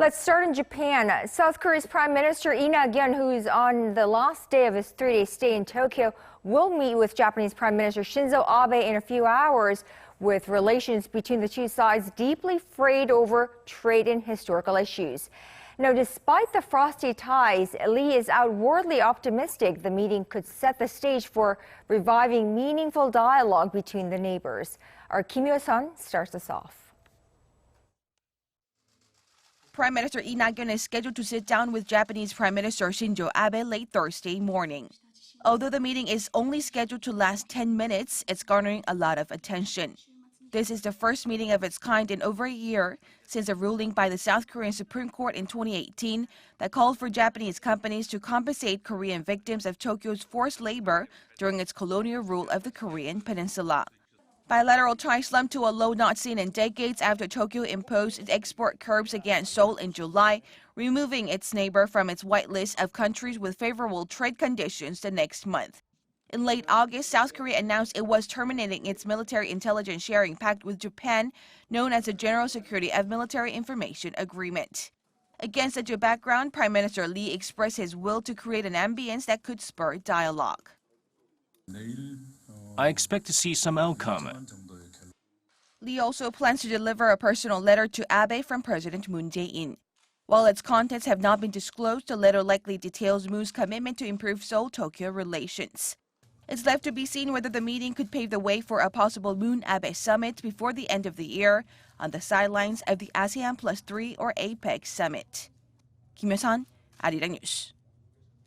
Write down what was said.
Let's start in Japan. South Korea's Prime Minister Lee Nak-yeon, who is on the last day of his three-day stay in Tokyo, will meet with Japanese Prime Minister Shinzo Abe in a few hours, with relations between the two sides deeply frayed over trade and historical issues. Now, despite the frosty ties, Lee is outwardly optimistic the meeting could set the stage for reviving meaningful dialogue between the neighbors. Our Hyo-sun starts us off. Prime Minister Lee Nak-yeon is scheduled to sit down with Japanese Prime Minister Shinzo Abe late Thursday morning. Although the meeting is only scheduled to last 10 minutes, it's garnering a lot of attention. This is the first meeting of its kind in over a year since a ruling by the South Korean Supreme Court in 2018 that called for Japanese companies to compensate Korean victims of Tokyo's forced labor during its colonial rule of the Korean Peninsula. Bilateral ties slumped to a low not seen in decades after Tokyo imposed its export curbs against Seoul in July, removing its neighbor from its whitelist of countries with favorable trade conditions the next month. In late August, South Korea announced it was terminating its military intelligence sharing pact with Japan, known as the General Security of Military Information Agreement. Against such a background, Prime Minister Lee expressed his will to create an ambience that could spur dialogue. I expect to see some outcome. Lee also plans to deliver a personal letter to Abe from President Moon Jae-in. While its contents have not been disclosed, the letter likely details Moon's commitment to improve Seoul-Tokyo relations. It's left to be seen whether the meeting could pave the way for a possible Moon-Abe summit before the end of the year on the sidelines of the ASEAN Plus 3 or APEC summit. Hyo-sun, Arirang News.